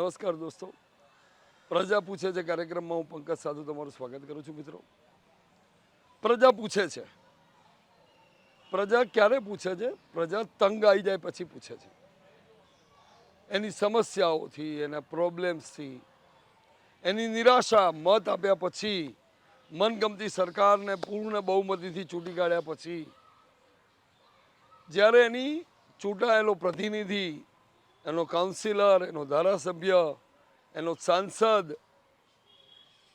નમસ્કાર દોસ્તો, પ્રજા પૂછે છે કાર્યક્રમમાં હું પંકજ સાધુ તમારું સ્વાગત કરું છું. મિત્રો, પ્રજા પૂછે છે. પ્રજા ક્યારે પૂછે છે? પ્રજા તંગ આવી જાય પછી પૂછે છે. એની સમસ્યાઓથી, એના પ્રોબ્લેમ્સથી, એની નિરાશા મત આપ્યા પછી, મનગમતી સરકારને પૂર્ણ બહુમતીથી ચૂંટી કાઢ્યા પછી, જ્યારે એની ચૂંટાયેલો પ્રતિનિધિ, એનો કાઉન્સિલર, એનો ધારાસભ્ય, એનો સાંસદ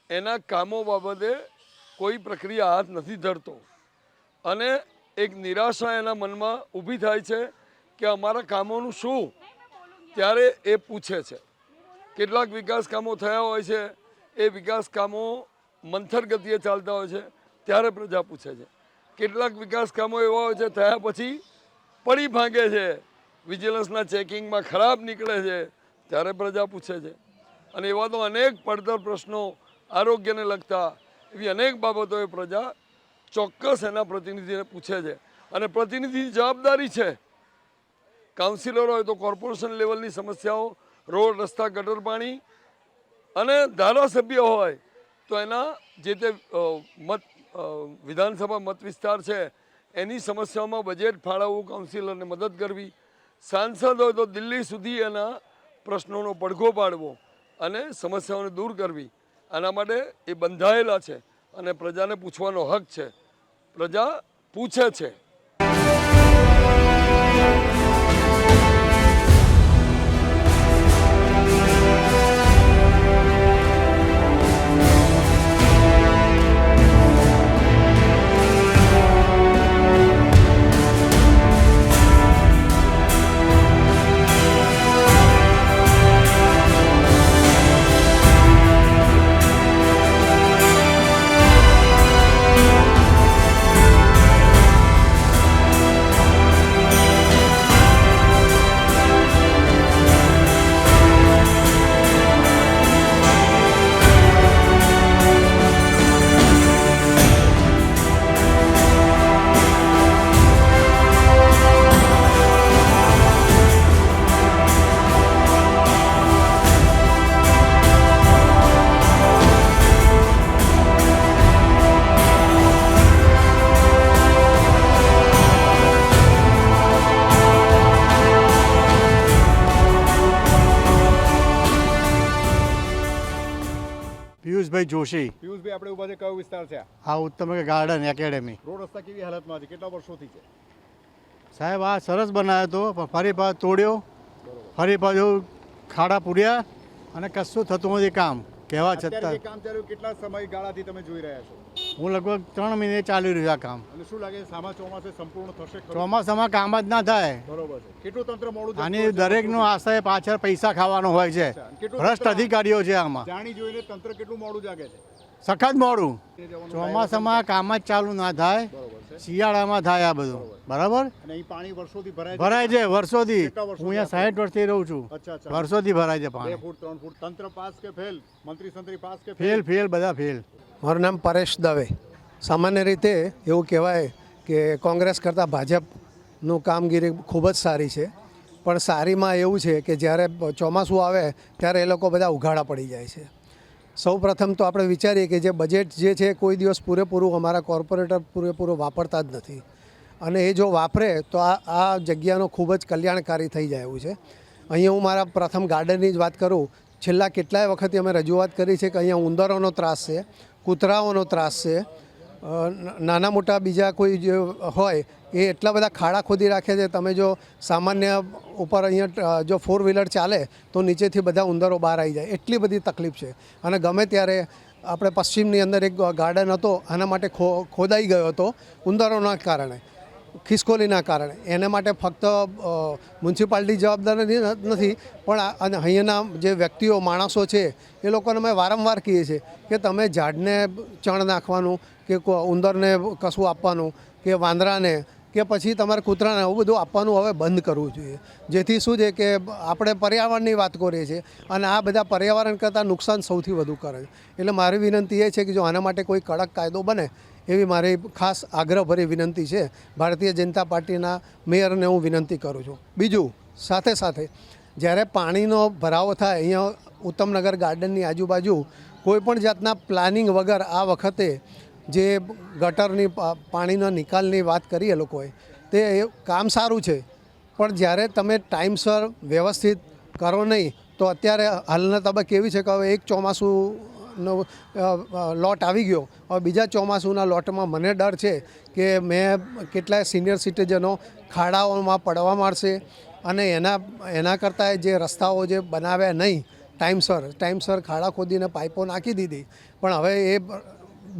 એના કામો બાબતે કોઈ પ્રક્રિયા હાથ નથી ધરતો અને એક નિરાશા એના મનમાં ઊભી થાય છે કે અમારા કામોનું શું, ત્યારે એ પૂછે છે. કેટલાક વિકાસ કામો થયા હોય છે, એ વિકાસ કામો મંથર ગતિએ ચાલતા હોય છે, ત્યારે પ્રજા પૂછે છે. કેટલાક વિકાસ કામો એવા હોય છે થયા પછી પડી ભાંગે છે, વિજિલન્સના ચેકિંગમાં ખરાબ નીકળે છે, ત્યારે પ્રજા પૂછે છે. અને એવા તો અનેક પડતર પ્રશ્નો, આરોગ્યને લગતા એવી અનેક બાબતોએ પ્રજા ચોક્કસ એના પ્રતિનિધિને પૂછે છે. અને પ્રતિનિધિની જવાબદારી છે, કાઉન્સિલર હોય તો કોર્પોરેશન લેવલની સમસ્યાઓ, રોડ રસ્તા ગટર પાણી, અને ધારાસભ્ય હોય તો એના જે તે વિધાનસભા મત વિસ્તાર છે એની સમસ્યાઓમાં બજેટ ફાળવવું, કાઉન્સિલરને મદદ કરવી, સાંસદ હોય તો દિલ્હી સુધી એના પ્રશ્નોનો પડઘો પાડવો અને સમસ્યાઓને દૂર કરવી. આના માટે એ બંધાયેલા છે અને પ્રજાને પૂછવાનો હક છે. પ્રજા પૂછે છે. પિયુષભાઈ જોશી. પિયુષભાઈ, આપણે ઉભા છે કયો વિસ્તાર છે? આ ઉત્તમ ગાર્ડન એકેડેમી. રોડ રસ્તા કેવી હાલતમાં છે? કેટલા વર્ષોથી છે? સાહેબ આ સરસ બનાવ્યો હતો, પણ ફરી પાછો તોડ્યો, ફરી પાછું ખાડા પૂર્યા અને કશું થતું નથી કામ કહેવા અત્યારે છતાં. જે કામ ચાલ્યું કેટલા સમયગાળાથી તમે જોઈ રહ્યા છો? હું લગભગ 3 મહિને ચાલી રહ્યું આ કામ. અને શું લાગે સામા ચોમાસે સંપૂર્ણ થશે ખરું? ચોમાસામાં કામ જ ના થાય. બરોબર છે. કેટલું તંત્ર મોડું આની દરેકનો આશય પાછળ પૈસા ખાવાનો હોય છે. ભ્રષ્ટ અધિકારીઓ છે આમાં. જાણી જોઈને તંત્ર કેટલું મોડું જાગે છે? સખત મોડું. ચોમાસામાં કામ જ ચાલુ ના થાય, બરોબર છે. શિયાળામાં થાય આ બધું. બરાબર. અને અહીં પાણી વર્ષોથી ભરાય છે વર્ષોથી. કેટલા વર્ષોથી? હું અહીંયા 60 વર્ષથી રહું છું. અચ્છા. વર્ષોથી ભરાય છે 2 પાણી. ફૂટ 3 ફૂટ તંત્ર પાસ કે ફેલ? મંત્રી સંત્રી પાસ કે ફેલ ફેલ બધા ફેલ. મારું નામ પરેશ દવે. સામાન્ય રીતે એવું કહેવાય કે કોંગ્રેસ કરતાં ભાજપનું કામગીરી ખૂબ જ સારી છે, પણ સારીમાં એવું છે કે જ્યારે ચોમાસું આવે ત્યારે એ લોકો બધા ઉઘાડા પડી જાય છે. સૌ પ્રથમ તો આપણે વિચારીએ કે જે બજેટ જે છે કોઈ દિવસ પૂરેપૂરું અમારા કોર્પોરેટર પૂરેપૂરું વાપરતા જ નથી, અને એ જો વાપરે તો આ જગ્યાનો ખૂબ જ કલ્યાણકારી થઈ જાય એવું છે. અહીંયા હું મારા પ્રથમ ગાર્ડનની જ વાત કરું. છેલ્લા કેટલાય વખતે અમે રજૂઆત કરી છે કે અહીંયા ઉંદરોનો ત્રાસ છે, કૂતરાઓનો ત્રાસ છે, નાના મોટા બીજા કોઈ જે હોય એ એટલા બધા ખાડા ખોદી રાખે છે. તમે જો સામાન્ય ઉપર અહીંયા જો 4 વ્હીલર ચાલે તો નીચેથી બધા ઉંદરો બહાર આવી જાય, એટલી બધી તકલીફ છે. અને ગમે ત્યારે આપણે પશ્ચિમની અંદર એક ગાર્ડન હતો, આના માટે ખોદાઈ ગયો હતો ઉંદરોના કારણે, ખિસકોલીના કારણે. એના માટે ફક્ત મ્યુનિસિપાલિટી જવાબદાર નથી, પણ અહીંયાના જે વ્યક્તિઓ માણસો છે એ લોકોને અમે વારંવાર કહીએ છીએ કે તમે ઝાડને ચણ નાખવાનું કે ઉંદરને કશું આપવાનું કે વાંદરાને કે પછી તમારે કૂતરાને આવું બધું આપવાનું હવે બંધ કરવું જોઈએ. જેથી શું છે કે આપણે પર્યાવરણની વાત કરીએ છીએ અને આ બધા પર્યાવરણ કરતાં નુકસાન સૌથી વધુ કરે છે. એટલે મારી વિનંતી એ છે કે જો આના માટે કોઈ કડક કાયદો બને એવી મારી ખાસ આગ્રહભરી વિનંતી છે. ભારતીય જનતા પાર્ટીના મેયરને હું વિનંતી કરું છું. બીજું સાથે સાથે જ્યારે પાણીનો ભરાવો થાય અહીંયા ઉત્તમનગર ગાર્ડનની આજુબાજુ કોઈ પણ જાતના પ્લાનિંગ વગર આ વખતે જે ગટરની પાણીના નિકાલની વાત કરી એ લોકોએ તે કામ સારું છે, પણ જ્યારે તમે ટાઈમસર વ્યવસ્થિત કરો નહીં તો અત્યારે હાલના તબક્કે એવી છે કે હવે એક ચોમાસુનો લોટ આવી ગયો, હવે બીજા ચોમાસુના લોટમાં મને ડર છે કે મેં કેટલાય સિનિયર સિટીઝનો ખાડાઓમાં પડવા માંડશે અને એના કરતાં જે રસ્તાઓ જે બનાવ્યા નહીં ટાઈમસર ખાડા ખોદીને પાઇપો નાખી દીધી, પણ હવે એ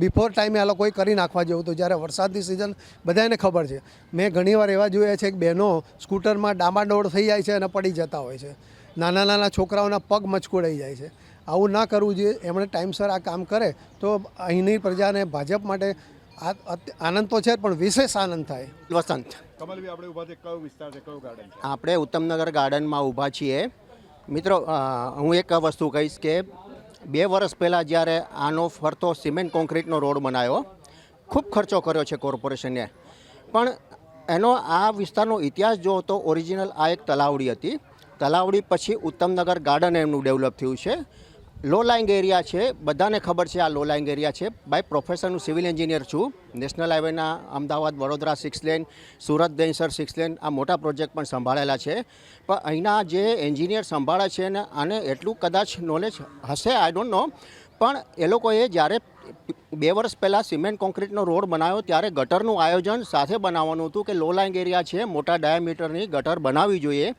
બિફોર ટાઈમે આ લોકોએ કરી નાખવા જેવું હતું. જ્યારે વરસાદની સિઝન બધાને ખબર છે, મેં ઘણીવાર એવા જોયા છે કે બહેનો સ્કૂટરમાં ડામાડોળ થઈ જાય છે અને પડી જતા હોય છે, નાના છોકરાઓના પગ મચકોડાઈ જાય છે. આવું ના કરવું જોઈએ. એમણે ટાઈમસર આ કામ કરે તો અહીંની પ્રજાને ભાજપ માટે આનંદ તો છે પણ વિશેષ આનંદ થાય. વસંત, કમલભાઈ આપણે ઊભા છે, કયો વિસ્તાર છે, કયો ગાર્ડન છે? આપણે ઉત્તમનગર ગાર્ડનમાં ઊભા છીએ. મિત્રો, હું એક વસ્તુ કહીશ કે 2 વર્ષ પહેલાં જ્યારે આનો ફરતો સિમેન્ટ કોન્ક્રીટનો રોડ બનાવ્યો, ખૂબ ખર્ચો કર્યો છે કોર્પોરેશને, પણ એનો આ વિસ્તારનો ઇતિહાસ જો તો ઓરિજિનલ આ એક તલાવડી હતી. તલાવડી પછી ઉત્તમનગર ગાર્ડન એમનું ડેવલપ થયું છે. લો લાઇંગ એરિયા છે, બધાને ખબર છે આ લો લાઇંગ એરિયા છે. બાય પ્રોફેશનનું સિવિલ એન્જિનિયર છું. નેશનલ હાઈવેના અમદાવાદ વડોદરા 6 લેન, સુરત દહીસર 6 લેન આ મોટા પ્રોજેક્ટ પણ સંભાળેલા છે. પણ અહીંના જે એન્જિનિયર સંભાળે છે ને આને એટલું કદાચ નોલેજ હશે, આઈ ડોન્ટ નો, પણ એ લોકોએ જ્યારે 2 વર્ષ પહેલાં સિમેન્ટ કોન્ક્રીટનો રોડ બનાવ્યો ત્યારે ગટરનું આયોજન સાથે બનાવવાનું હતું કે લો લાઇંગ એરિયા છે, મોટા ડાયામીટરની ગટર બનાવવી જોઈએ,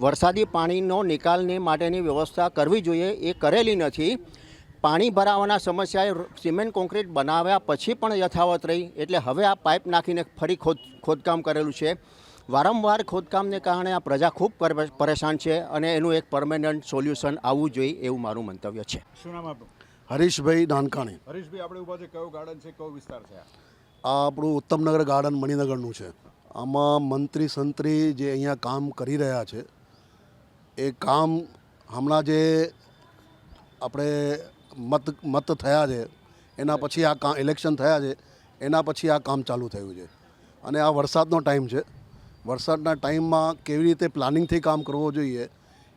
વરસાદી પાણીનો નિકાલની માટેની વ્યવસ્થા કરવી જોઈએ. એ કરેલી નથી. પાણી ભરાવાના સમસ્યાએ સિમેન્ટ કોન્ક્રીટ બનાવ્યા પછી પણ યથાવત રહી, એટલે હવે આ પાઇપ નાખીને ફરી ખોદકામ કરેલું છે. વારંવાર ખોદકામને કારણે આ પ્રજા ખૂબ પરેશાન છે અને એનું એક પરમેનન્ટ સોલ્યુશન આવવું જોઈએ એવું મારું મંતવ્ય છે. શું નામ આપણું? હરીશભાઈ નાનકાણી. હરીશભાઈ આપણે ઊભા છે, કયો ગાર્ડન છે, કયો વિસ્તાર છે? આ આપણું ઉત્તમનગર ગાર્ડન મણિનગરનું છે. આમાં મંત્રી સંત્રી જે અહીંયા કામ કરી રહ્યા છે એ કામ હમણાં જે આપણે મત થયા છે એના પછી આ કામ ઇલેક્શન થયા છે એના પછી આ કામ ચાલુ થયું છે. અને આ વરસાદનો ટાઈમ છે. વરસાદના ટાઈમમાં કેવી રીતે પ્લાનિંગથી કામ કરવું જોઈએ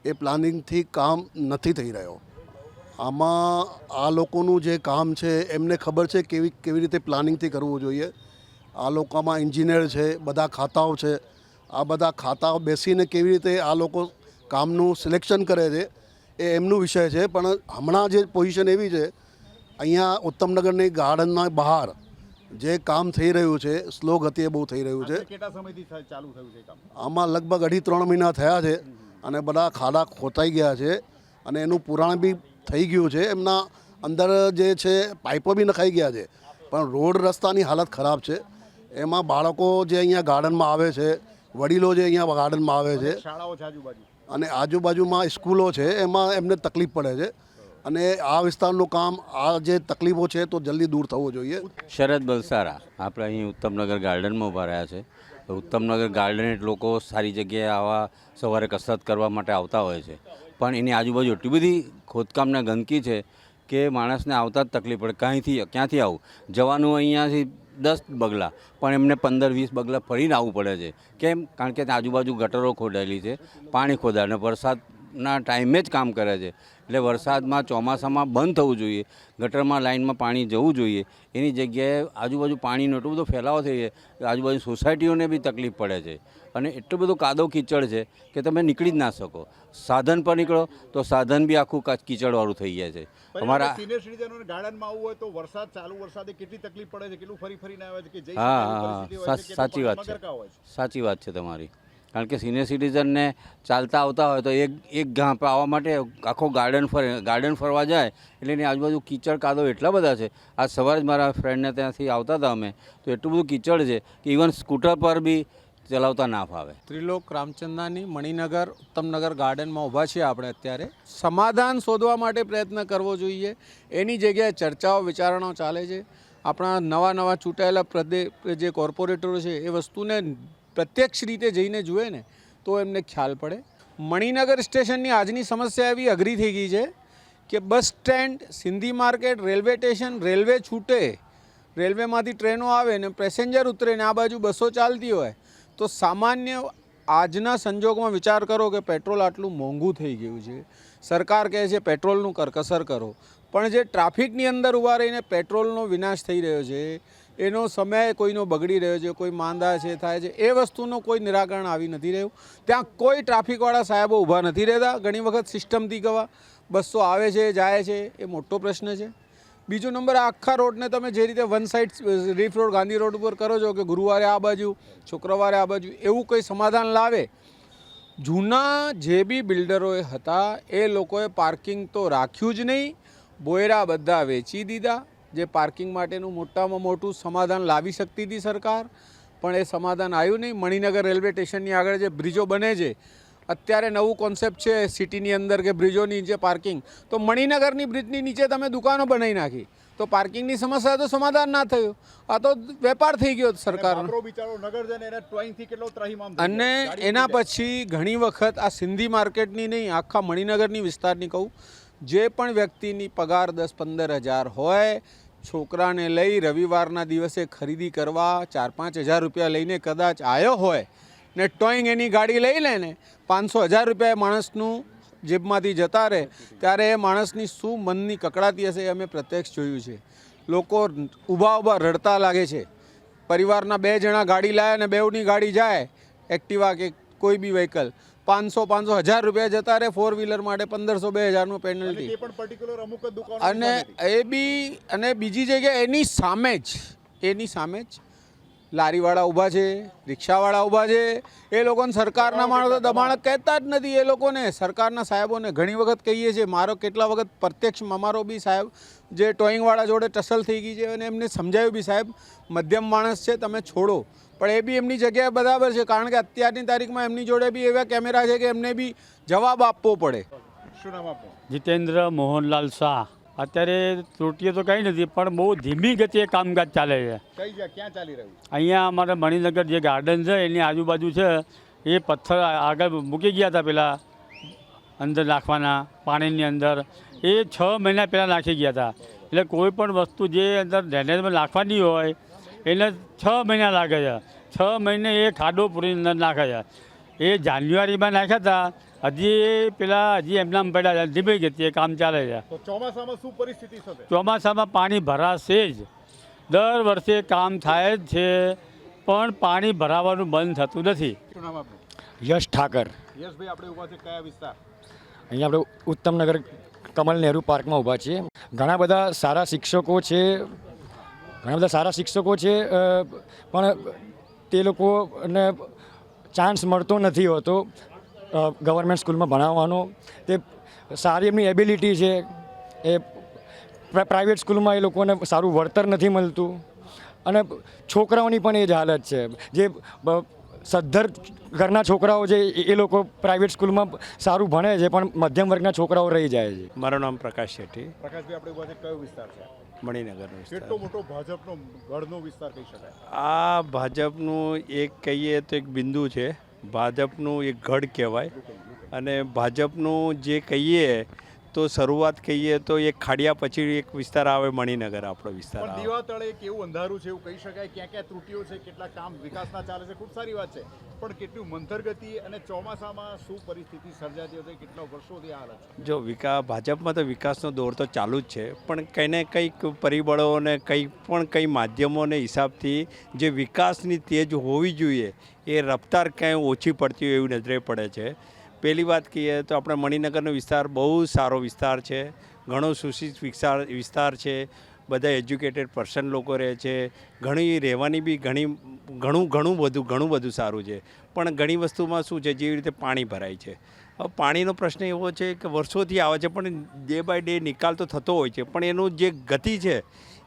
એ પ્લાનિંગથી કામ નથી થઈ રહ્યો. આમાં આ લોકોનું જે કામ છે એમને ખબર છે કેવી રીતે પ્લાનિંગથી કરવું જોઈએ. આ લોકોમાં એન્જિનિયર છે, બધા ખાતાઓ છે, આ બધા ખાતાઓ બેસીને કેવી રીતે આ લોકો કામનું સિલેક્શન કરે છે એ એમનું વિષય છે. પણ હમણાં જે પોઝિશન એવી છે અહીંયા ઉત્તમનગરની ગાર્ડનના બહાર જે કામ થઈ રહ્યું છે સ્લો ગતિએ બહુ થઈ રહ્યું છે. કેટલા સમયથી ચાલુ થયું છે કામ? આમાં લગભગ 2.5-3 મહિના થયા છે અને બધા ખાડા ખોતાઈ ગયા છે અને એનું પુરાણ બી થઈ ગયું છે. એમના અંદર જે છે પાઇપો બી નખાઈ ગયા છે, પણ રોડ રસ્તાની હાલત ખરાબ છે. એમાં બાળકો જે અહીંયા ગાર્ડનમાં આવે છે, વડીલો જે અહીંયા ગાર્ડનમાં આવે છે, શાળાઓ છે આજુબાજુ અને આજુબાજુમાં સ્કૂલો છે, એમાં એમને તકલીફ પડે છે. અને આ વિસ્તારનું કામ આ જે તકલીફો છે તો જલ્દી દૂર થવું જોઈએ. શરદ બલસારા, આપણે અહીં ઉત્તમનગર ગાર્ડનમાં ઊભા રહ્યા છે. ઉત્તમનગર ગાર્ડન લોકો સારી જગ્યાએ આવા સવારે કસરત કરવા માટે આવતા હોય છે, પણ એની આજુબાજુ એટલી બધી ખોદકામના ગંદકી છે કે માણસને આવતા જ તકલીફ પડે. ક્યાંથી આવું? જવાનું અહીંયાથી 10 બગલા, પણ એમને 15-20 બગલા ફરીને આવવું પડે છે. કેમ? કારણ કે આજુબાજુ ગટરો ખોદાયેલી છે, પાણી ખોદાય અને વરસાદના ટાઈમે જ કામ કરે છે. એટલે વરસાદમાં ચોમાસામાં બંધ થવું જોઈએ, ગટરમાં લાઇનમાં પાણી જવું જોઈએ. એની જગ્યાએ આજુબાજુ પાણીનો એટલો બધો ફેલાવો થઈ જાય કે આજુબાજુ સોસાયટીઓને બી તકલીફ પડે છે અને એટલું બધું કાદવ કીચડ છે કે તમે નીકળી જ ના શકો. સાધન પર નીકળો તો સાધન બી આખું કીચડવાળું થઈ જાય છે. અમારા સિનિયર સિટીઝનોને ગાર્ડનમાં આવવું હોય તો ચાલુ વરસાદે કેટલી તકલીફ પડે છે, કેટલું ફરીને આવે છે કે હા, સાચી વાત છે, સાચી વાત છે તમારી. કારણ કે સિનિયર સિટીઝનને ચાલતા આવતા હોય તો એક ગામ પર આવવા માટે આખો ગાર્ડન ફરવા જાય એટલે એની આજુબાજુ કીચડ કાદવ એટલા બધા છે. આજ સવારે જ મારા ફ્રેન્ડને ત્યાંથી આવતા હતા અમે, તો એટલું બધું કીચડ છે કે ઇવન સ્કૂટર પર બી ચલાવતા ના ફાવે. ત્રિલોક રામચંદાની મણિનગર ઉત્તમનગર ગાર્ડનમાં ઊભા છીએ આપણે અત્યારે. સમાધાન શોધવા માટે પ્રયત્ન કરવો જોઈએ, એની જગ્યાએ ચર્ચાઓ વિચારણાઓ ચાલે છે. આપણા નવા ચૂંટાયેલા જે કોર્પોરેટરો છે એ વસ્તુને પ્રત્યક્ષ રીતે જઈને જુએ ને તો એમને ખ્યાલ પડે. મણિનગર સ્ટેશનની આજની સમસ્યા એવી અઘરી થઈ ગઈ છે કે bus stand, Sindhi market, railway station, railway છૂટે, રેલવેમાંથી ટ્રેનો આવે ને પેસેન્જર ઉતરે ને આ બાજુ બસો ચાલતી હોય તો સામાન્ય આજના સંજોગોમાં વિચાર કરો કે પેટ્રોલ આટલું મોંઘું થઈ ગયું છે, સરકાર કહે છે પેટ્રોલનું કરકસર કરો, પણ જે ટ્રાફિકની અંદર ઊભા રહીને પેટ્રોલનો વિનાશ થઈ રહ્યો છે, એનો સમય કોઈનો બગડી રહ્યો છે, કોઈ માંદા છે થાય છે, એ વસ્તુનું કોઈ નિરાકરણ આવી નથી રહ્યું. ત્યાં કોઈ ટ્રાફિકવાળા સાહેબો ઊભા નથી રહેતા. ઘણી વખત સિસ્ટમથી ગવા બસો આવે છે જાય છે, એ મોટો પ્રશ્ન છે. બીજો નંબર, આખા રોડને તમે જે રીતે one side reef road Gandhi road ઉપર કરો છો કે ગુરુવારે આ બાજુ શુક્રવારે આ બાજુ, એવું કંઈ સમાધાન લાવે. જૂના જે બી બિલ્ડરોએ હતા એ લોકોએ પાર્કિંગ તો રાખ્યું જ નહીં, બોયરા બધા વેચી દીધા. જે પાર્કિંગ માટેનું મોટામાં મોટું સમાધાન લાવી શકતી હતી સરકાર, પણ એ સમાધાન આવ્યું નહીં. મણિનગર રેલવે સ્ટેશનની આગળ જે બ્રિજો બને છે, અત્યારે નવું કોન્સેપ્ટ છે સિટીની અંદર કે બ્રિજોની નીચે પાર્કિંગ, તો મણિનગરની બ્રિજની નીચે તમે દુકાનો બનાવી નાખી તો પાર્કિંગની સમસ્યા તો સમાધાન ના થયું. આ તો વેપાર થઈ ગયો સરકારનો. બાપરો બિચારો નગરજન એને ટોઈંગથી કેટલો ત્રાહિમામ થઈ અને જાય. ગાડી એના ઉડી જાય. પછી ઘણી વખત આ સિંધી માર્કેટની નહીં, આખા મણિનગરની વિસ્તારની કહું, જે પણ વ્યક્તિની પગાર 10-15 હજાર હોય, છોકરાને લઈ રવિવારના દિવસે ખરીદી કરવા 4-5 હજાર રૂપિયા લઈને કદાચ આવ્યો હોય ને ટોઈંગ એની ગાડી લઈ લે ને 500-1000 રૂપિયા માણસનું જેબમાંથી જતા રહે, ત્યારે એ માણસની શું મનની કકડાતી હશે એ અમે પ્રત્યક્ષ જોયું છે. લોકો ઊભા રડતા લાગે છે. પરિવારના 2 જણા ગાડી લાવે ને બેઉની ગાડી જાય, એક્ટિવા કે કોઈ બી વ્હીકલ, 500-1000 રૂપિયા જતા રહે. 4 વ્હીલર માટે 1500-2000નું અને પેનલ્ટી. તે પણ પર્ટિક્યુલર અમુક જ દુકાનો અને એ બી, અને બીજી જગ્યાએ એની સામે જ લારીવાળા ઊભા છે, રિક્ષાવાળા ઊભા છે. એ લોકોને સરકારના માણસો દબાણ કહેતા જ નથી. એ લોકોને સરકારના સાહેબોને ઘણી વખત કહીએ છીએ, મારો કેટલા વખત પ્રત્યક્ષ અમારો બી સાહેબ જે ટોઈંગવાળા જોડે ટસલ થઈ ગઈ છે અને એમને સમજાવ્યું બી, સાહેબ મધ્યમ માણસ છે તમે છોડો, પણ એ બી એમની જગ્યાએ બરાબર છે, કારણ કે અત્યારની તારીખમાં એમની જોડે બી એવા કેમેરા છે કે એમને બી જવાબ આપવો પડે. શું નામ આપનું? જીતેન્દ્ર મોહનલાલ શાહ. અત્યારે ત્રુટીઓ તો કંઈ નથી, પણ બહુ ધીમી ગતિએ કામકાજ ચાલે છે. કઈ જગ્યા ક્યાં ચાલી રહ્યું છે? અહીંયા અમારે મણિનગર જે ગાર્ડન છે એની આજુબાજુ છે, એ પથ્થર આગળ મૂકી ગયા હતા પેલા અંદર નાખવાના પાણીની અંદર, એ 6 મહિના પહેલાં નાખી ગયા હતા. એટલે કોઈ પણ વસ્તુ જે અંદર ડ્રેનેજમાં નાખવાની હોય એને 6 મહિના લાગે છે. 6 મહિને એ ખાડો પૂરી અંદર નાખે છે. એ જાન્યુઆરીમાં નાખ્યા હતા, હજી એમનામ પડ્યા છે, ધીમી ગતિએ કામ ચાલે છે. તો ચોમાસામાં શું પરિસ્થિતિ થશે? ચોમાસામાં પાણી ભરાશે જ. દર વર્ષે કામ થાય જ છે, પણ પાણી ભરાવાનું બંધ થતું નથી. શું નામ આપનું? યશ ઠાકર. યશભાઈ, આપણે ઊભા છે કયા વિસ્તાર? અહીંયા આપણે ઉત્તમનગર કમલ નહેરુ પાર્કમાં ઊભા છીએ. ઘણા બધા સારા શિક્ષકો છે, પણ તે લોકોને ચાન્સ મળતો નથી હોતો ગવર્મેન્ટ સ્કૂલમાં ભણાવવાનો. તે સારી એમની એબિલિટી છે, એ પ્રાઇવેટ સ્કૂલમાં એ લોકોને સારું વળતર નથી મળતું. અને છોકરાઓની પણ એ જ હાલત છે. જે સદ્ધર ઘરના છોકરાઓ છે એ લોકો પ્રાઇવેટ સ્કૂલમાં સારું ભણે છે, પણ મધ્યમ વર્ગના છોકરાઓ રહી જાય છે. મારું નામ પ્રકાશ શેઠી, પ્રકાશભાઈ, આપણે ઊભા છે કયો વિસ્તાર છે? મણિનગરનો વિસ્તાર. કેટલો મોટો ભાજપનો ગઢનો વિસ્તાર કહી શકાય? આ ભાજપનું એક કહીએ તો એક બિંદુ છે, ભાજપનું એક ગઢ કહેવાય. અને ભાજપનું જે કહીએ તો શરૂઆત કહીએ તો એક ખાડિયા પછી એક વિસ્તાર આવે મણિનગર, આપણો વિસ્તાર પણ આવે. દીવા તળે એક એવું અંધારું છે એવું કહી શકાય. ક્યાં ક્યાં ત્રુટીઓ છે, કેટલા કામ વિકાસના ચાલે છે, ખૂબ સારી વાત છે, પણ કેટલું મંથર ગતિ અને ચોમાસામાં શું પરિસ્થિતિ સર્જાતી હતી, કેટલા વર્ષોથી આ હાલત છે? જો ભાજપમાં તો વિકાસનો દોર તો ચાલુ જ છે, પણ કંઈ ને કંઈક પરિબળો અને કંઈ માધ્યમોને હિસાબથી જે વિકાસની તેજ હોવી જોઈએ એ રફતાર ક્યાંય ઓછી પડતી હોય એવું નજરે પડે છે. પહેલી વાત કહીએ તો આપણે મણિનગરનો વિસ્તાર બહુ સારો વિસ્તાર છે, ઘણો સુશિક્ષિત વિસ્તાર છે, બધા એજ્યુકેટેડ પર્સન લોકો રહે છે, ઘણી રહેવાની બી ઘણું બધું સારું છે. પણ ઘણી વસ્તુમાં શું છે, જેવી રીતે પાણી ભરાય છે. હવે પાણીનો પ્રશ્ન એવો છે કે વર્ષોથી આવે છે, પણ ડે બાય ડે નિકાલ તો થતો હોય છે, પણ એનું જે ગતિ છે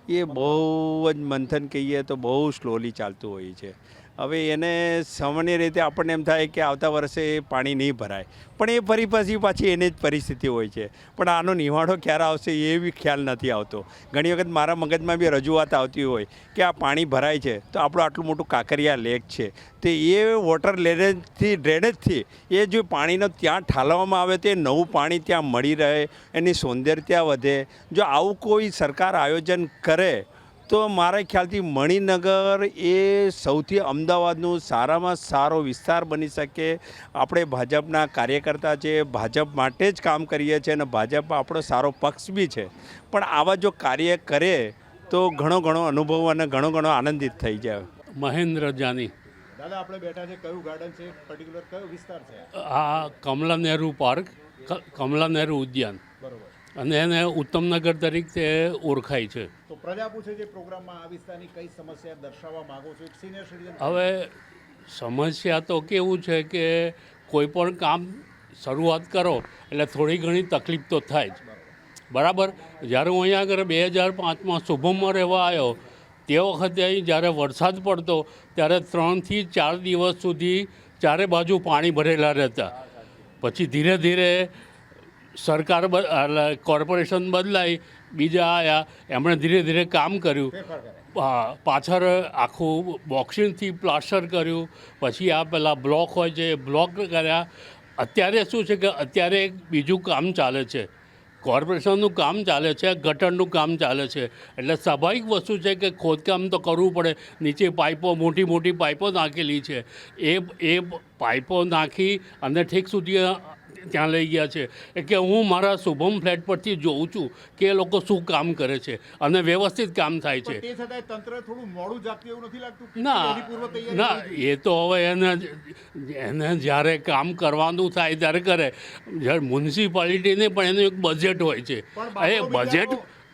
એ બહુ જ મંથન કહીએ તો બહુ સ્લોલી ચાલતું હોય છે. હવે એને સામાન્ય રીતે આપણને એમ થાય કે આવતા વર્ષે પાણી નહીં ભરાય, પણ એ ફરી પાછી એની જ પરિસ્થિતિ હોય છે. પણ આનો નિવાડો ક્યારે આવશે એ બી ખ્યાલ નથી આવતો. ઘણી વખત મારા મગજમાં બી રજૂઆત આવતી હોય કે આ પાણી ભરાય છે તો આપણું આટલું મોટું કાંકરિયા લેક છે, તો એ વોટર ડ્રેનેજથી એ જો પાણીનો ત્યાં ઠાલવવામાં આવે તો એ નવું પાણી ત્યાં મળી રહે, એની સૌંદર્યતા વધે. જો આવું કોઈ સરકાર આયોજન કરે તો મારા ખ્યાલથી મણિનગર એ સૌથી અમદાવાદનું સારામાં સારો વિસ્તાર બની શકે. આપણે ભાજપના કાર્યકર્તા છે, ભાજપ માટે જ કામ કરીએ છીએ અને ભાજપ આપણો સારો પક્ષ બી છે. પણ આવા જો કાર્ય કરે તો ઘણો અનુભવ અને ઘણો આનંદિત થઈ જાય. મહેન્દ્ર જાની. દાદા આપણે બેઠા છે, કયું ગાર્ડન છે, પર્ટિક્યુલર કયો વિસ્તાર છે? આ કમલા નહેરુ પાર્ક, કમલા નહેરુ ઉદ્યાન, બરોબર. અને એને ઉત્તમનગર તરીકે ઓળખાય છે. તો પ્રજા પૂછે છે પ્રોગ્રામમાં આ વિસ્તારની કઈ સમસ્યા દર્શાવવા માંગો છો? એક સિનિયર સિટીઝન. હવે સમસ્યા તો કેવું છે કે કોઈ પણ કામ શરૂઆત કરો એટલે થોડી ઘણી તકલીફ તો થાય જ, બરાબર. જ્યારે હું અહીંયા આગળ 2005માં શુભમમાં રહેવા આવ્યો તે વખતે અહીં જ્યારે વરસાદ પડતો ત્યારે 3 થી 4 દિવસ સુધી ચારે બાજુ પાણી ભરેલા રહેતા. પછી ધીરે ધીરે સરકાર કોર્પોરેશન બદલાઈ, બીજા આવ્યા, એમણે ધીરે ધીરે કામ કર્યું. પાછળ આખું બોક્સિંગથી પ્લાસ્ટર કર્યું, પછી આ પેલા બ્લોક હોય છે એ બ્લોક કર્યા. અત્યારે શું છે કે અત્યારે બીજું કામ ચાલે છે, કોર્પોરેશનનું કામ ચાલે છે, ગટરનું કામ ચાલે છે. એટલે સ્વાભાવિક વસ્તુ છે કે ખોદકામ તો કરવું પડે. નીચે પાઇપો, મોટી પાઇપો નાખેલી છે, એ પાઇપો નાખી અને ઠીક સુધી ત્યાં લઈ ગયા છે. એટલે હું મારા શુભમ ફ્લેટ પરથી જોઉં છું કે એ લોકો શું કામ કરે છે અને વ્યવસ્થિત કામ થાય છે. તે છતાંય તંત્ર થોડું મોડું જાગતું એવું નથી લાગતું? ના, એ તો હવે એને જ્યારે કામ કરવાનું થાય ત્યારે કરે. જ્યારે મ્યુનિસિપાલિટીને પણ એનું એક બજેટ હોય છે, એ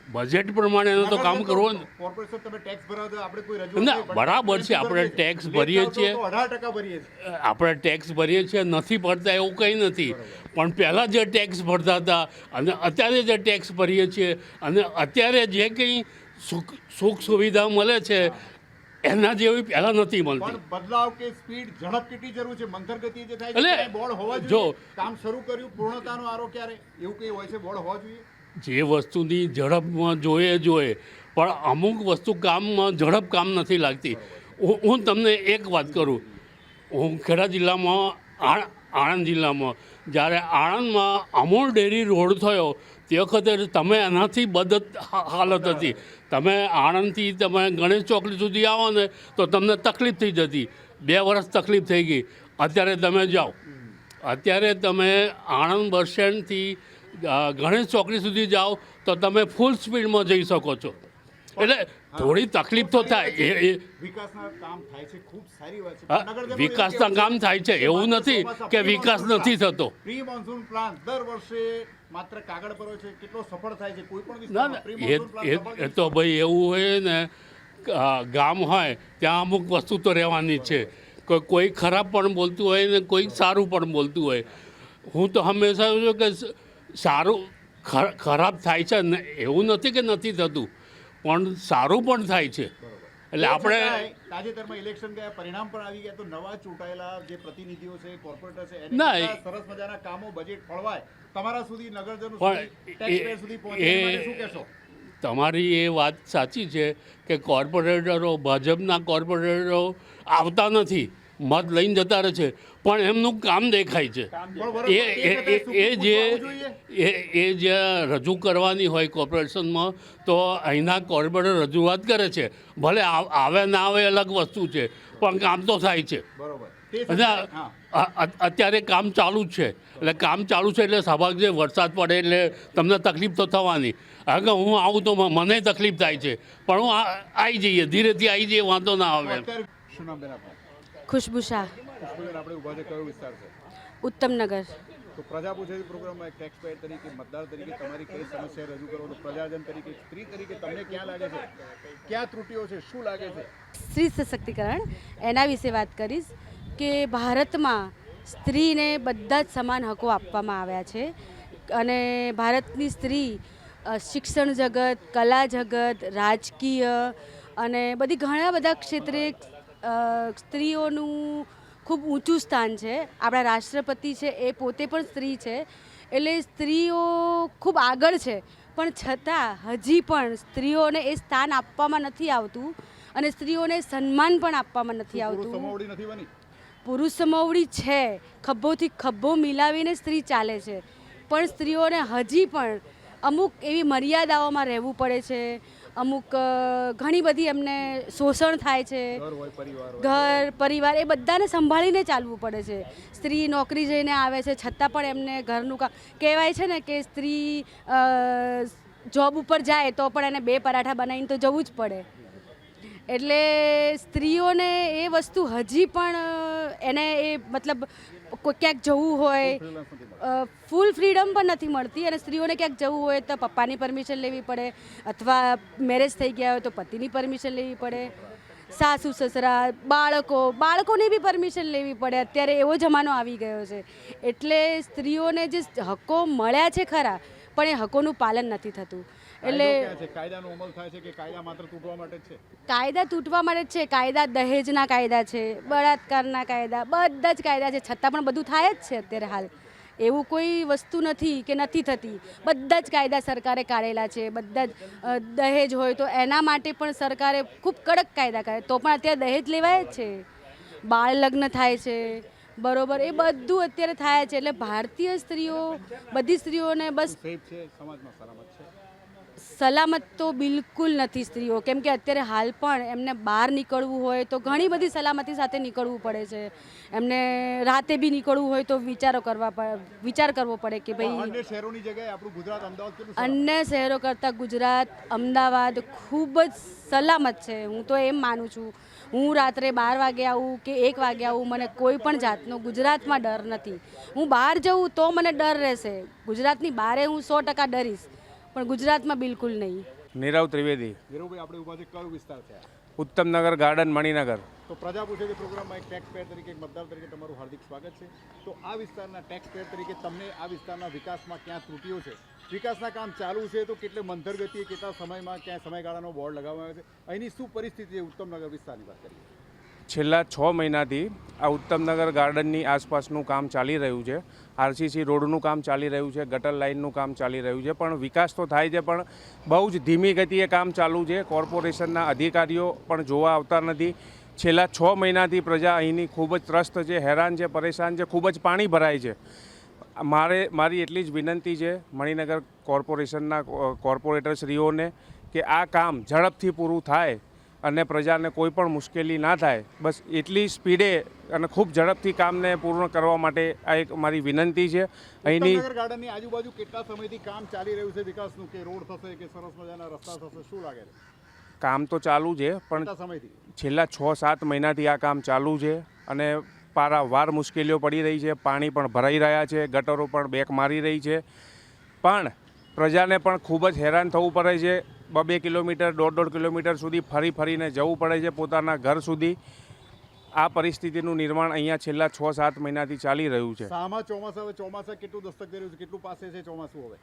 બજેટ પ્રમાણે એનું તો કામ કરવું. કોર્પોરેશન તમે ટેક્સ ભરાવો તો આપણે કોઈ રજૂઆત ના, બરાબર છે, આપણે ટેક્સ ભરીએ છીએ, 18% ભરીએ છીએ. આપણે ટેક્સ ભરીએ છીએ, નથી ભરતા એવું કંઈ નથી. પણ પહેલાં જે ટેક્સ ભરતા હતા અને અત્યારે જે ટેક્સ ભરીએ છીએ અને અત્યારે જે કંઈ સુખ સુવિધા મળે છે એના જેવી પહેલાં નથી મળતી. પણ બદલાવ કે સ્પીડ, ઝડપ કેટલી જરૂર છે? મંથર ગતિ જે થાય એટલે છે, બોર્ડ હોવા જો જોઈએ. કામ શરૂ કર્યું, પૂર્ણતાનો આરો ક્યારે, એવું કંઈ હોય છે? બોર્ડ હોવા જોઈએ. જે વસ્તુની ઝડપમાં જોઈએ, પણ અમુક વસ્તુ કામમાં ઝડપ કામ નથી લાગતી. હું તમને એક વાત કરું, હું ખેડા જિલ્લામાં, આણંદ જિલ્લામાં જ્યારે આણંદમાં અમૂલ ડેરી રોડ થયો તે વખતે તમે એનાથી બદ હાલત હતી. તમે આણંદથી તમે ગણેશ ચોકડી સુધી આવો ને તો તમને તકલીફ થઈ જતી. 2 વર્ષ તકલીફ થઈ ગઈ. અત્યારે તમે જાઓ, અત્યારે તમે આણંદ બસ સ્ટેન્ડથી ગણેશ ચોકડી સુધી જાઓ તો તમે ફૂલ સ્પીડમાં જઈ શકો છો. એટલે થોડી તકલીફ તો થાય. વિકાસના કામ થાય છે, ખૂબ સારી વાત છે. વિકાસના કામ થાય છે, એવું નથી કે વિકાસ નથી થતો. પ્રી મોન્સૂન પ્લાન દર વર્ષે માત્ર કાગળ પર હોય છે, કેટલો સફળ થાય છે કોઈ પણ ના વિસ્તારમાં? પ્રી મોન્સૂન પ્લાન એ તો ભાઈ એવું હોય ને, ગામ હોય ત્યાં અમુક વસ્તુ તો રહેવાની જ છે. કોઈ ખરાબ પણ બોલતું હોય ને કોઈ સારું પણ બોલતું હોય. હું તો હંમેશા છું કે સારું ખરાબ થાય છે ને, એવું નથી કે નથી થતું, પણ સારું પણ થાય છે. એટલે આપણે તાજેતરમાં ઇલેક્શન ગયા, પરિણામ પણ આવી ગયા, તો નવા ચૂંટાયેલા જે પ્રતિનિધિઓ છે, કોર્પોરેટર છે, ના, એને સરસ મજાના કામો, બજેટ ફળવાય, તમારા સુધી, નગરજનો સુધી, ટેક્સપેયર સુધી પહોંચે, એ માટે શું કહેશો? તમારી એ વાત સાચી છે કે કોર્પોરેટરો, ભાજપના કોર્પોરેટરો આવતા નથી, મત લઈને જતા રહે છે, પણ એમનું કામ દેખાય છે. એ જે રજૂ કરવાની હોય કોર્પોરેશનમાં તો અહીંના કોર્પોરેટર રજૂઆત કરે છે. ભલે આવે ના આવે અલગ વસ્તુ છે, પણ કામ તો થાય છે. અત્યારે કામ ચાલુ જ છે. એટલે કામ ચાલુ છે એટલે સ્વાભાવિક છે, વરસાદ પડે એટલે તમને તકલીફ તો થવાની. કારણ કે હું આવું તો મને તકલીફ થાય છે, પણ હું આવી જઈએ, ધીરેથી આવી જઈએ, વાંધો ના આવે. શું નામ બેન આપનું? ખુશ્બુ શાહ. ખુશ્બુબેન, આપણે ઊભા છે, કયો વિસ્તાર છે? ઉત્તમનગર. તો પ્રજા પૂછે છે પ્રોગ્રામમાં એક ટેક્સપેયર તરીકે, મતદાર તરીકે તમારી કઈ સમસ્યા રજૂ કરો તો પ્રજાજન તરીકે, સ્ત્રી તરીકે તમને ક્યાં લાગે છે, ક્યાં ત્રુટીઓ છે, શું લાગે છે? સ્ત્રી સશક્તિકરણ, એના વિશે વાત કરીશ કે ભારતમાં સ્ત્રીને બધા જ સમાન હકો આપવામાં આવ્યા છે અને ભારતની સ્ત્રી શિક્ષણ જગત, કલા જગત, રાજકીય અને બધી ઘણા બધા ક્ષેત્રે સ્ત્રીઓનું ખૂબ ઊંચું સ્થાન છે. આપણા રાષ્ટ્રપતિ છે એ પોતે પણ સ્ત્રી છે. એટલે સ્ત્રીઓ ખૂબ આગળ છે, પણ છતાં હજી પણ સ્ત્રીઓને એ સ્થાન આપવામાં નથી આવતું અને સ્ત્રીઓને સન્માન પણ આપવામાં નથી આવતું. પુરુષ સમવડી છે, ખભોથી ખભો મિલાવીને સ્ત્રી ચાલે છે, પણ સ્ત્રીઓને હજી પણ અમુક એવી મર્યાદાઓમાં રહેવું પડે છે, અમુક ઘણી બધી એમને શોષણ થાય છે. ઘર હોય, પરિવાર હોય. ઘર પરિવાર એ બધાને સંભાળીને ચાલવું પડે છે. સ્ત્રી નોકરી જઈને આવે છે છતાં પણ એમને ઘરનું કામ કહેવાય છે ને કે સ્ત્રી જોબ ઉપર જાય તો પણ એને 2 પરાઠા બનાવીને તો જવું જ પડે. એટલે સ્ત્રીઓને એ વસ્તુ હજી પણ એને એ મતલબ ક્યાંક જવું હોય ફૂલ ફ્રીડમ પણ નથી મળતી અને સ્ત્રીઓને ક્યાંક જવું હોય તો પપ્પાની પરમિશન લેવી પડે અથવા મેરેજ થઈ ગયા હોય તો પતિની પરમિશન લેવી પડે. સાસુ સસરા બાળકોની બી પરમિશન લેવી પડે. અત્યારે એવો જમાનો આવી ગયો છે. એટલે સ્ત્રીઓને જે હક્કો મળ્યા છે ખરા પણ એ હકોનું પાલન નથી થતું. એટલે કાયદાનો અમલ થાય છે કે કાયદા માત્ર તૂટવા માટે જ છે? કાયદા તૂટવા માટે જ છે. કાયદા દહેજના કાયદા છે, બળાત્કારના કાયદા, બધા જ કાયદા છે, છતાં પણ બધું થાય જ છે અત્યારે હાલ. એવું કોઈ વસ્તુ નથી કે નથી થતી. બધા જ કાયદા સરકારે કાઢેલા છે. બધા જ દહેજ હોય તો એના માટે પણ સરકારે ખૂબ કડક કાયદા કાઢે તો પણ અત્યારે દહેજ લેવાય જ છે. બાળ લગ્ન થાય છે બરોબર, એ બધું અત્યારે થાય છે. એટલે ભારતીય સ્ત્રીઓ બધી સ્ત્રીઓને બસ સલામત તો બિલકુલ નથી સ્ત્રીઓ. કેમ કે અત્યારે હાલ પણ એમને બહાર નીકળવું હોય તો ઘણી બધી સલામતી સાથે નીકળવું પડે છે. એમને રાતે બી નીકળવું હોય તો વિચાર કરવો પડે કે ભાઈ અન્ય શહેરોની જગ્યાએ આપણું ગુજરાત અમદાવાદ કેટલું અન્ય શહેરો કરતાં ગુજરાત અમદાવાદ ખૂબ જ સલામત છે. હું તો એમ માનું છું. હું રાત્રે 12 વાગે આવું કે 1 વાગે આવું મને કોઈ પણ જાતનો ગુજરાતમાં ડર નથી. હું બહાર જઉં તો મને ડર રહેશે. ગુજરાતની બહારે હું 100% ડરીશ પણ ગુજરાતમાં બિલકુલ નહીં. નીરવ ત્રિવેદી. નીરવભાઈ, આપણે ઉભા છે કયો વિસ્તાર છે? ઉત્તમનગર ગાર્ડન, મણિનગર. તો પ્રજા પૂછે છે પ્રોગ્રામમાં એક ટેક્સ પેયર તરીકે, એક મતદાર તરીકે તમારું હાર્દિક સ્વાગત છે. તો આ વિસ્તારના ટેક્સ પેયર તરીકે તમને આ વિસ્તારના વિકાસમાં ક્યાં ત્રુટીઓ છે? વિકાસના કામ ચાલુ છે તો કેટલે મંથર ગતિએ, કેટલા સમયમાં, ક્યાં સમયગાળાનો બોર્ડ લગાવવામાં આવે છે? અહીંની શું પરિસ્થિતિ છે ઉત્તમનગર વિસ્તારની વાત કરીએ? છેલ્લા 6 મહિનાથી આ ઉત્તમનગર ગાર્ડનની આસપાસનું કામ ચાલી રહ્યું છે. આરસીસી રોડનું કામ ચાલી રહ્યું છે, ગટર લાઇનનું કામ ચાલી રહ્યું છે, પણ વિકાસ તો થાય છે પણ બહુ જ ધીમી ગતિએ કામ ચાલુ છે. કોર્પોરેશનના અધિકારીઓ પણ જોવા આવતા નથી. છેલ્લા 6 મહિનાથી પ્રજા અહીંની ખૂબ જ ત્રસ્ત છે, હેરાન છે, પરેશાન છે, ખૂબ જ પાણી ભરાય છે. મારી એટલી જ વિનંતી છે મણિનગર કોર્પોરેશનના કોર્પોરેટરશ્રીઓને કે આ કામ ઝડપથી પૂરું થાય અને પ્રજાને કોઈ પણ મુશ્કેલી ના થાય, બસ એટલી સ્પીડે અને ખૂબ ઝડપથી કામને પૂર્ણ કરવા માટે આ એક મારી વિનંતી છે. અહીંની ઉત્તમનગર ગાર્ડનની આજુબાજુ કેટલા સમયથી કામ ચાલી રહ્યું છે વિકાસનું? કે રોડ થશે કે સરસ મજાના રસ્તા થશે, શું લાગે છે? કામ તો ચાલુ છે પણ છેલ્લા 6-7 મહિનાથી આ કામ ચાલુ છે અને પારાવાર મુશ્કેલીઓ પડી રહી છે. પાણી પણ ભરાઈ રહ્યા છે, ગટરો પણ બેક મારી રહી છે, પણ પ્રજાને પણ ખૂબ જ હેરાન થવું પડે છે. 2 કિલોમીટર 1.5 કિલોમીટર સુધી ફરીને જવું પડે છે પોતાના ઘર સુધી. આ પરિસ્થિતિનું નિર્માણ અહીંયા છેલ્લા 6-7 મહિનાથી ચાલી રહ્યું છે. ચોમાસા કેટલું દસ્તક દઈ રહ્યું છે? કેટલું પાસે છે ચોમાસું? હવે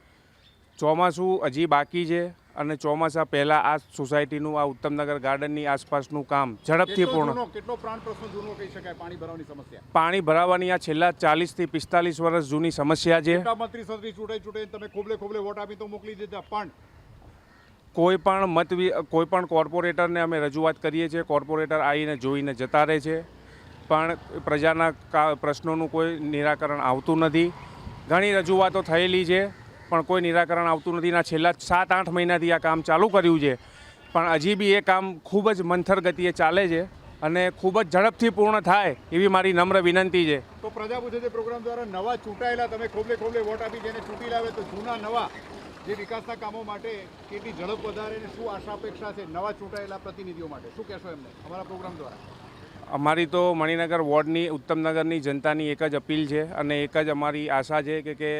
ચોમાસું હજી બાકી છે અને ચોમાસા પહેલાં આ સોસાયટીનું, આ ઉત્તમનગર ગાર્ડનની આસપાસનું કામ ઝડપથી પૂર્ણ. કેટલો પ્રાણ પ્રશ્ન જૂનો કહી શકાય પાણી ભરાવાની સમસ્યા? પાણી ભરાવાની આ છેલ્લા 40 થી 45 વર્ષ જૂની સમસ્યા છે. મંત્રી સંત્રી ચૂંટાઈ તમે ખોબલે વોટ આપી તો મોકલી દીધા, પણ કોઈ પણ કોર્પોરેટરને અમે રજૂઆત કરીએ છીએ, કોર્પોરેટર આવીને જોઈને જતા રહે છે, પણ પ્રજાના પ્રશ્નોનું કોઈ નિરાકરણ આવતું નથી. ઘણી રજૂઆતો થયેલી છે પણ કોઈ નિરાકરણ આવતું નથી. છેલ્લા 7-8 મહિનાથી આ કામ ચાલુ કર્યું છે પણ હજી બી એ કામ ખૂબ જ મંથર ગતિએ ચાલે છે અને ખૂબ જ ઝડપથી પૂર્ણ થાય એવી મારી નમ્ર વિનંતી છે. તો પ્રજા પૂછે છે પ્રોગ્રામ દ્વારા નવા ચૂંટાયેલા તમે ખોબલે વોટ આપી જેને ચૂંટી લાવે તો જૂના નવા જે વિકાસના કામો માટે કેટલી ઝડપ વધારે અને શું આશા અપેક્ષા છે નવા ચૂંટાયેલા પ્રતિનિધિઓ માટે? શું કહેશો એમને અમારા પ્રોગ્રામ દ્વારા? અમારી તો મણિનગર વોર્ડની, ઉત્તમનગરની જનતાની એક જ અપીલ છે અને એક જ અમારી આશા છે કે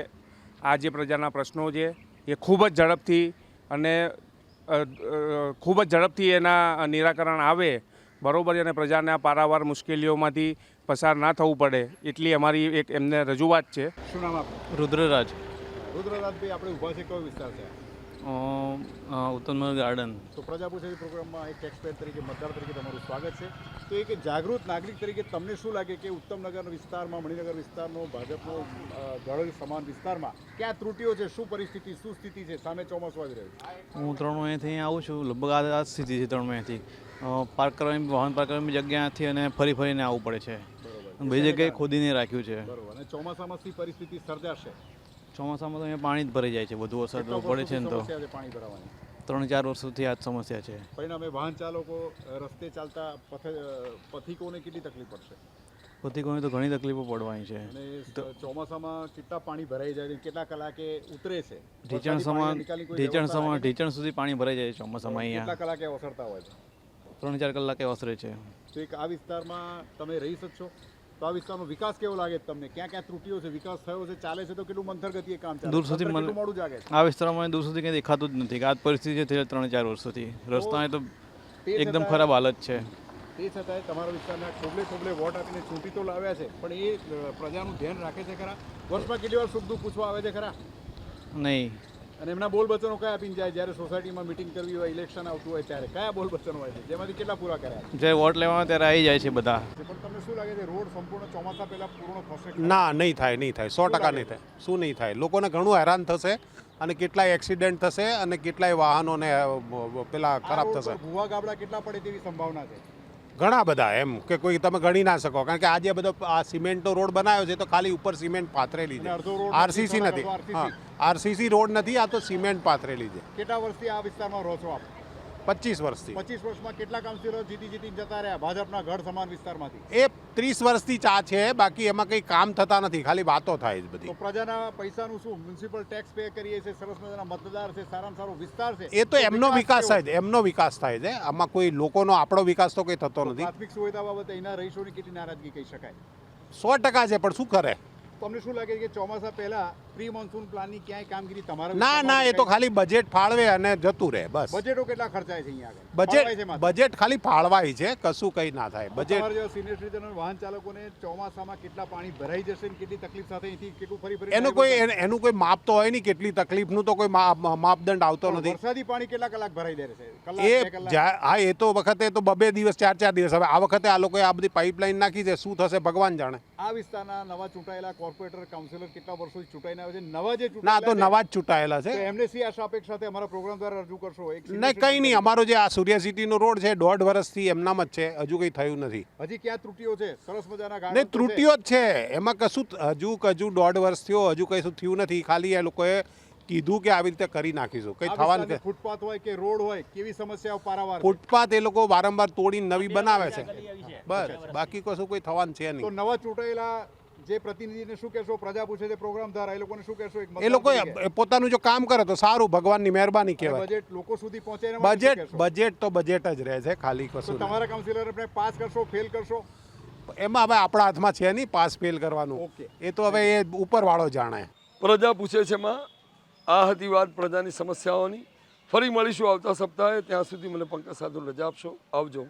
આ જે પ્રજાના પ્રશ્નો છે એ ખૂબ જ ઝડપથી એના નિરાકરણ આવે, બરાબર છે, અને પ્રજાને આ પારાવાર મુશ્કેલીઓમાંથી પસાર ના થવું પડે એટલી અમારી એક એમને રજૂઆત છે. શું નામ આપનું? રુદ્રરાજ. રુદ્રરાજભાઈ, આપણે ઊભા છે કયો વિસ્તાર છે? ઉત્તમનગર ગાર્ડન. તો પ્રજા પૂછે પ્રોગ્રામમાં એક ટેક્સ પેયર તરીકે, મતદાર તરીકે તમારું સ્વાગત છે. તો એક જાગૃત નાગરિક તરીકે તમને શું લાગે કે ઉત્તમનગર વિસ્તારમાં, મણિનગર વિસ્તારનો, ભાજપનો ગઢ સમાન વિસ્તારમાં ક્યાં ત્રુટીઓ છે? શું પરિસ્થિતિ, શું સ્થિતિ છે? સામે ચોમાસું આવી રહ્યું છે. હું 3 મહિનાથી આવું છું, લગભગ આ સ્થિતિ છે 3 મહિનાથી. પાર્ક કરવાની, વાહન પાર્ક કરવાની જગ્યાથી અને ફરીને આવવું પડે છે. બધી જગ્યાએ ખોદીને રાખ્યું છે. બરોબર. અને ચોમાસામાં શી પરિસ્થિતિ સર્જાશે? ચોમાસામાં તો અહીંયા પાણી જ ભરાઈ જાય છે, વધુ વરસાદ પડે છે ને તો પાણી ભરાવાની 3-4 વર્ષોથી આ જ સમસ્યા છે. પરિણામે વાહન ચાલકો રસ્તે ચાલતા પથિકોને કેટલી તકલીફ પડશે? પથિકોને તો ઘણી તકલીફો પડવાની છે. અને ચોમાસામાં કેટલા પાણી ભરાઈ જાય છે, કેટલા કલાકે ઉતરે છે? ઢીચણ સુધી પાણી ભરાઈ જાય છે ચોમાસામાં. અહીંયા કેટલા કલાકે ઓસરતા હોય છે? 3-4 કલાકે ઓસરે છે. તો એક આ વિસ્તારમાં તમે રહી શકશો તો આ વિસ્તારનો વિકાસ કેવો લાગે તમને? ક્યાં ક્યાં ત્રુટીઓ છે? વિકાસ થયો છે, ચાલે છે તો કેટલું મંથર ગતિએ કામ ચાલે? દૂર સુધી કેટલું મોડું જાગે છે? આ વિસ્તારમાં દૂર સુધી કંઈ દેખાતું જ નથી. આ જ પરિસ્થિતિ છે 3-4 વર્ષોથી. રસ્તાની તો એકદમ ખરાબ હાલત છે. તે છતાંય તમારા વિસ્તારના ખોબલે વોટ આપીને ચૂંટી તો લાવ્યા છે, પણ એ પ્રજાનું ધ્યાન રાખે છે ખરા? વર્ષમાં કેટલી વાર સુખ દુઃખ પૂછવા આવે છે ખરા? નહીં. અને એમના બોલ વચનો કયા આપીને જાય? જ્યારે સોસાયટીમાં મિટિંગ કરવી હોય, ઇલેક્શન આવતું હોય ત્યારે કયા બોલ વચનો હોય છે, જેમાંથી કેટલા પૂરા કર્યા? જ્યારે વોટ લેવામાં ત્યારે આવી જાય છે બધા. પણ તમને શું લાગે છે, રોડ સંપૂર્ણ ચોમાસા પહેલા પૂર્ણ થશે? ના, નહીં થાય 100% નહીં થાય. શું નહીં થાય? લોકોને ઘણું હેરાન થશે અને કેટલાય એક્સિડન્ટ થશે અને કેટલાય વાહનોને પેલા ખરાબ થશે. ભૂવા ગાબડા કેટલા પડે તેવી સંભાવના છે? ઘણા બધા, એમ કે કોઈ તમે ગણી ના શકો, કારણ કે આજે બધો આ સિમેન્ટનો રોડ બનાવ્યો છે તો ખાલી ઉપર સિમેન્ટ પાથરેલી છે. આરસીસી નથી. હા, આરસીસી રોડ નથી, આ તો સિમેન્ટ પાથરેલી છે. કેટલા વર્ષથી આ વિસ્તારમાં રહો છો આપ? 25 વર્ષથી. 25 વર્ષમાં કેટલા કાઉન્સિલરો જીતી જતા રહ્યા ભાજપના ગઢ સમાન વિસ્તારમાંથી? એ 30 વર્ષથી ચા છે, બાકી એમાં કંઈ કામ થતા નથી, ખાલી વાતો થાય છે બધી. તો પ્રજાના પૈસાનું શું? મ્યુનિસિપલ ટેક્સ પે કરીએ છીએ, સરસ મજાના મતદાર છે, સારામાં સારો વિસ્તાર છે. એ તો એમનો વિકાસ થાય છે, એમનો વિકાસ થાય છે. આમાં કોઈ લોકોનો આપણો વિકાસ તો કંઈ થતો નથી. પ્રાથમિક સુવિધા બાબતે અહીંના રહીશોની કેટલી નારાજગી કહી શકાય? 100% છે, પણ શું કરે? તમને શું લાગે કે ચોમાસા પહેલા પ્રી મોન્સૂન પ્લાનની ક્યાંય કામગીરી તમારા? ના, એ તો ખાલી બજેટ ફાળવે અને જતું રહે બસ. બજેટો કેટલા ખર્ચાય છે અહીંયા આગળ? બજેટ ખાલી ફાળવાય છે, કશું કંઈ ના થાય. બજેટ સિનિયર સિટીઝન વાહન ચાલકોને ચોમાસામાં કેટલા પાણી ભરાઈ જશે ને કેટલી તકલીફ સાથે અહીંથી કેટલું ફરી એનું કોઈ માપ તો હોય નહીં, કેટલી તકલીફનું તો કોઈ માપદંડ આવતો નથી. વરસાદી પાણી કેટલા કલાક ભરાઈ દે છે? હા, એ તો વખતે તો 2 દિવસ 4 દિવસ. હવે આ વખતે આ લોકોએ આ બધી પાઇપલાઇન નાખી છે, શું થશે ભગવાન જાણે. આ વિસ્તારના નવા ચૂંટાયેલા કોર્પોરેટર કાઉન્સિલર કેટલા વર્ષોથી ચૂંટાઈને આવે છે? નવા જે ના, તો નવા જ ચૂંટાયેલા છે. એમને સી આશા અપેક્ષા સાથે અમારા પ્રોગ્રામ દ્વારા રજૂ કરશો? નહીં, કંઈ નહીં. અમારો જે આ સૂર્ય સિટીનો રોડ છે 1.5 વર્ષથી એમનામ જ છે, હજુ કંઈ થયું નથી. હજી ક્યાં ત્રુટીઓ છે? સરસ મજાના ગાર્ડન. નહીં, ત્રુટીઓ જ છે, એમાં કશું હજુ 1.5 વર્ષ થયો, હજુ કશું થયું નથી. ખાલી એ લોકોએ કીધું કે આવી રીતે કરી નાખીશું, કંઈ થવાનું નથી. ફૂટપાથ હોય કે રોડ હોય, કેવી સમસ્યાઓ પારાવાર? ફૂટપાથ એ લોકો વારંવાર તોડીને નવી બનાવે છે, બસ. બાકી કશું કોઈ થવાનું છે નહીં. તો નવા ચૂંટાયેલા જે પ્રતિનિધિને શું કહેશો? પ્રજા પૂછે છે પ્રોગ્રામ દ્વારા, એ લોકોને શું કહેશો? એ લોકો પોતાનું જો કામ કરે તો સારું, ભગવાનની મહેરબાની કહેવાય. બજેટ લોકો સુધી પહોંચે? બજેટ તો બજેટ જ રહે છે, ખાલી કશું. તમારા કાઉન્સિલરને પાસ કરશો, ફેલ કરશો? એમાં હવે આપણા હાથમાં છે નહીં પાસ ફેલ કરવાનું. એ તો હવે એ ઉપરવાળો જાણે. પ્રજા પૂછે છે માં આ હતી વાત પ્રજાની સમસ્યાઓની. ફરી મળીશું આવતા સપ્તાહે. ત્યાં સુધી મને પંકજ સાધુ રજા આપશો. આવજો.